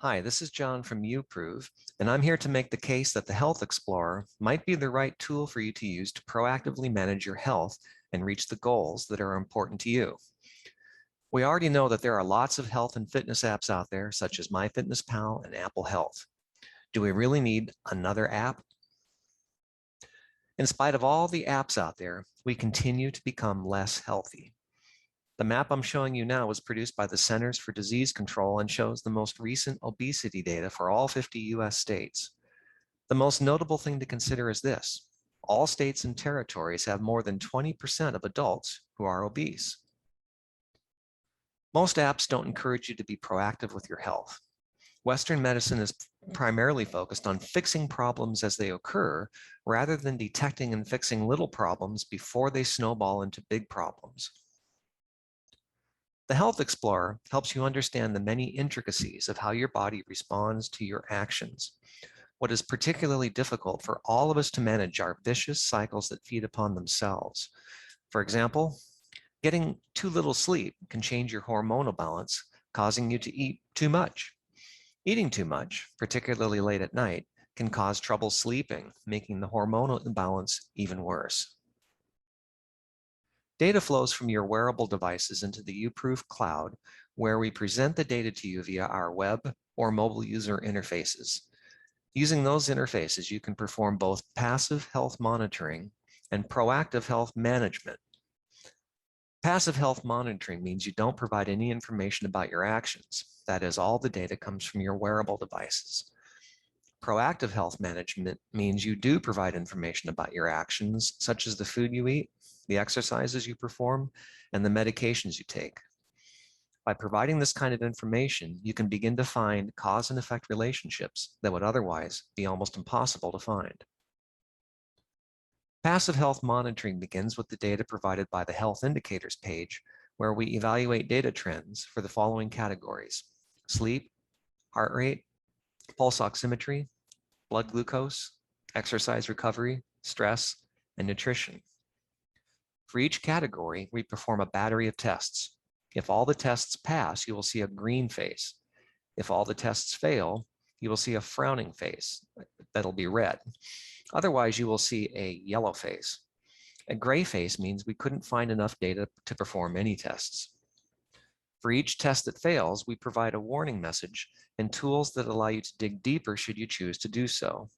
Hi, this is John from UProve, and I'm here to make the case that the Health Explorer might be the right tool for you to use to proactively manage your health and reach the goals that are important to you. We already know that there are lots of health and fitness apps out there, such as MyFitnessPal and Apple Health. Do we really need another app? In spite of all the apps out there, we continue to become less healthy. The map I'm showing you now was produced by the Centers for Disease Control and shows the most recent obesity data for all 50 US states. The most notable thing to consider is this: all states and territories have more than 20% of adults who are obese. Most apps don't encourage you to be proactive with your health. Western medicine is primarily focused on fixing problems as they occur, rather than detecting and fixing little problems before they snowball into big problems. The Health Explorer helps you understand the many intricacies of how your body responds to your actions. What is particularly difficult for all of us to manage are vicious cycles that feed upon themselves. For example, getting too little sleep can change your hormonal balance, causing you to eat too much. Eating too much, particularly late at night, can cause trouble sleeping, making the hormonal imbalance even worse. Data flows from your wearable devices into the UProve cloud, where we present the data to you via our web or mobile user interfaces. Using those interfaces, you can perform both passive health monitoring and proactive health management. Passive health monitoring means you don't provide any information about your actions. That is, all the data comes from your wearable devices. Proactive health management means you do provide information about your actions, such as the food you eat, the exercises you perform, and the medications you take. By providing this kind of information, you can begin to find cause and effect relationships that would otherwise be almost impossible to find. Passive health monitoring begins with the data provided by the Health Indicators page, where we evaluate data trends for the following categories: sleep, heart rate, pulse oximetry, blood glucose, exercise recovery, stress, and nutrition. For each category, we perform a battery of tests. If all the tests pass, you will see a green face. If all the tests fail, you will see a frowning face that'll be red. Otherwise, you will see a yellow face. A gray face means we couldn't find enough data to perform any tests. For each test that fails, we provide a warning message and tools that allow you to dig deeper should you choose to do so.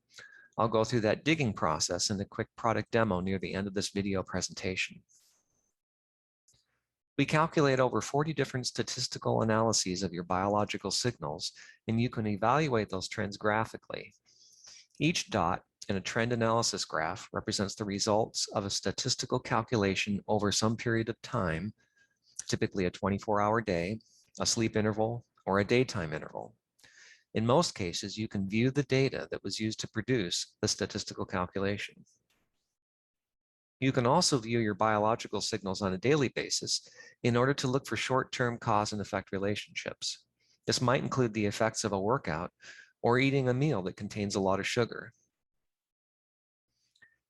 I'll go through that digging process in a quick product demo near the end of this video presentation. We calculate over 40 different statistical analyses of your biological signals, and you can evaluate those trends graphically. Each dot in a trend analysis graph represents the results of a statistical calculation over some period of time, typically a 24-hour day, a sleep interval, or a daytime interval. In most cases, you can view the data that was used to produce the statistical calculation. You can also view your biological signals on a daily basis in order to look for short-term cause and effect relationships. This might include the effects of a workout or eating a meal that contains a lot of sugar.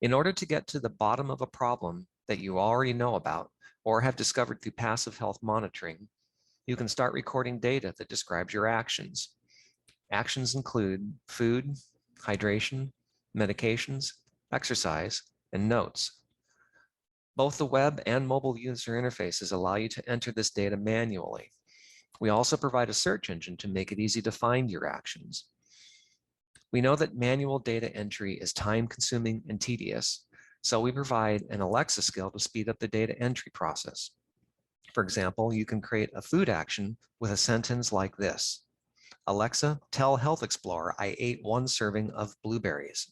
In order to get to the bottom of a problem that you already know about or have discovered through passive health monitoring, you can start recording data that describes your actions. Actions include food, hydration, medications, exercise, and notes. Both the web and mobile user interfaces allow you to enter this data manually. We also provide a search engine to make it easy to find your actions. We know that manual data entry is time-consuming and tedious, so we provide an Alexa skill to speed up the data entry process. For example, you can create a food action with a sentence like this: Alexa, tell Health Explorer I ate 1 serving of blueberries.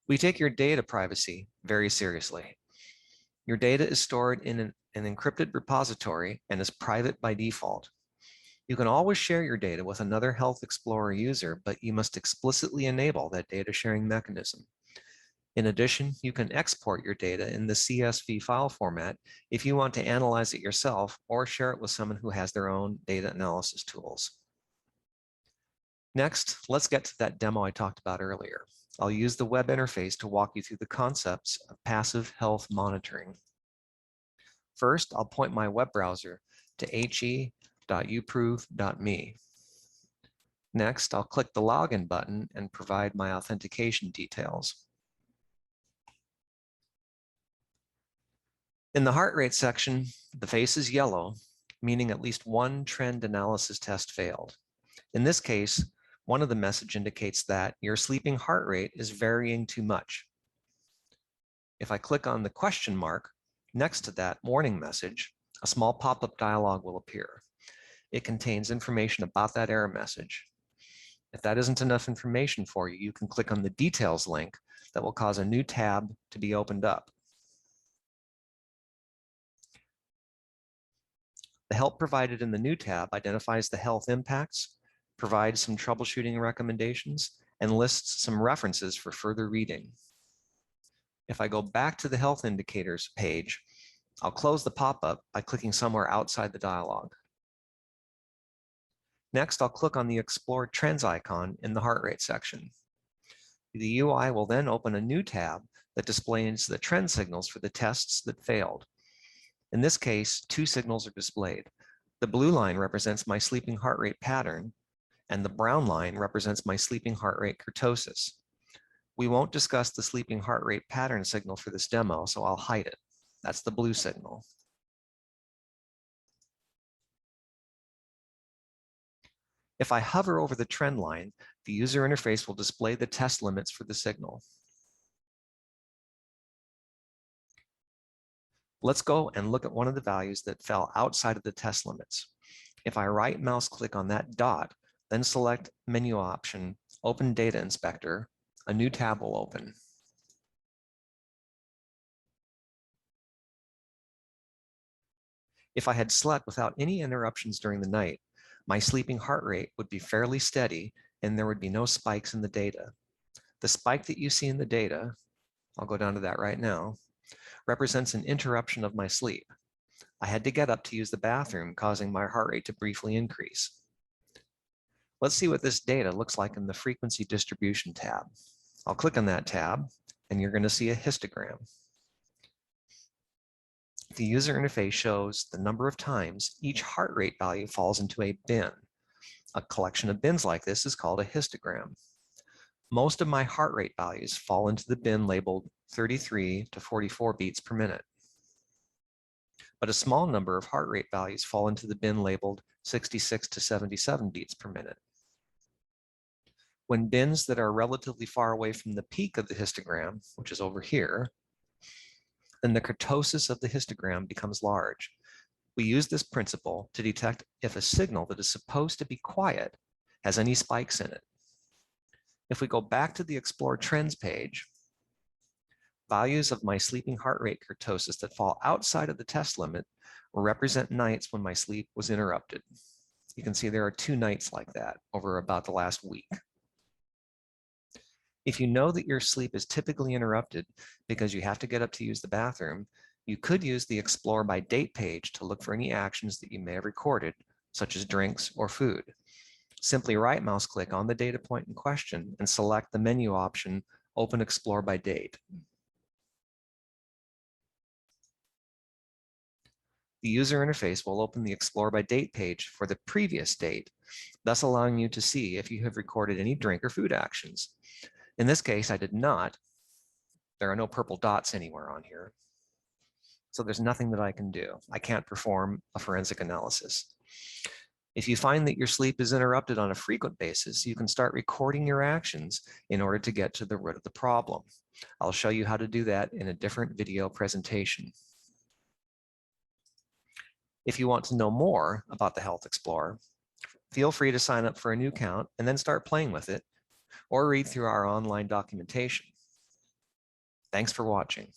We take your data privacy very seriously. Your data is stored in an encrypted repository and is private by default. You can always share your data with another Health Explorer user, but you must explicitly enable that data sharing mechanism. In addition, you can export your data in the CSV file format if you want to analyze it yourself or share it with someone who has their own data analysis tools. Next, let's get to that demo I talked about earlier. I'll use the web interface to walk you through the concepts of passive health monitoring. First, I'll point my web browser to he health.uprove.me. Next, I'll click the Login button and provide my authentication details. In the heart rate section, the face is yellow, meaning at least one trend analysis test failed. In this case, one of the message indicates that your sleeping heart rate is varying too much. If I click on the question mark next to that warning message, a small pop-up dialog will appear. It contains information about that error message. If that isn't enough information for you, you can click on the details link that will cause a new tab to be opened up. The help provided in the new tab identifies the health impacts, provides some troubleshooting recommendations, and lists some references for further reading. If I go back to the health indicators page, I'll close the pop-up by clicking somewhere outside the dialog. Next, I'll click on the Explore Trends icon in the heart rate section. The UI will then open a new tab that displays the trend signals for the tests that failed. In this case, two signals are displayed. The blue line represents my sleeping heart rate pattern, and the brown line represents my sleeping heart rate kurtosis. We won't discuss the sleeping heart rate pattern signal for this demo, so I'll hide it. That's the blue signal. If I hover over the trend line, the user interface will display the test limits for the signal. Let's go and look at one of the values that fell outside of the test limits. If I right mouse click on that dot, then select menu option, Open Data Inspector, a new tab will open. If I had slept without any interruptions during the night, my sleeping heart rate would be fairly steady and there would be no spikes in the data. The spike that you see in the data, I'll go down to that right now, represents an interruption of my sleep. I had to get up to use the bathroom, causing my heart rate to briefly increase. Let's see what this data looks like in the Frequency Distribution tab. I'll click on that tab, and you're going to see a histogram. The user interface shows the number of times each heart rate value falls into a bin. A collection of bins like this is called a histogram. Most of my heart rate values fall into the bin labeled 33 to 44 beats per minute. But a small number of heart rate values fall into the bin labeled 66 to 77 beats per minute. When bins that are relatively far away from the peak of the histogram, which is over here, then the kurtosis of the histogram becomes large. We use this principle to detect if a signal that is supposed to be quiet has any spikes in it. If we go back to the Explore Trends page, values of my sleeping heart rate kurtosis that fall outside of the test limit will represent nights when my sleep was interrupted. You can see there are 2 nights like that over about the last week. If you know that your sleep is typically interrupted because you have to get up to use the bathroom, you could use the Explore by Date page to look for any actions that you may have recorded, such as drinks or food. Simply right mouse click on the data point in question and select the menu option, Open Explore by Date. The user interface will open the Explore by Date page for the previous date, thus allowing you to see if you have recorded any drink or food actions. In this case, I did not. There are no purple dots anywhere on here. So there's nothing that I can do. I can't perform a forensic analysis. If you find that your sleep is interrupted on a frequent basis, you can start recording your actions in order to get to the root of the problem. I'll show you how to do that in a different video presentation. If you want to know more about the Health Explorer, feel free to sign up for a new account and then start playing with it, or read through our online documentation. Thanks for watching.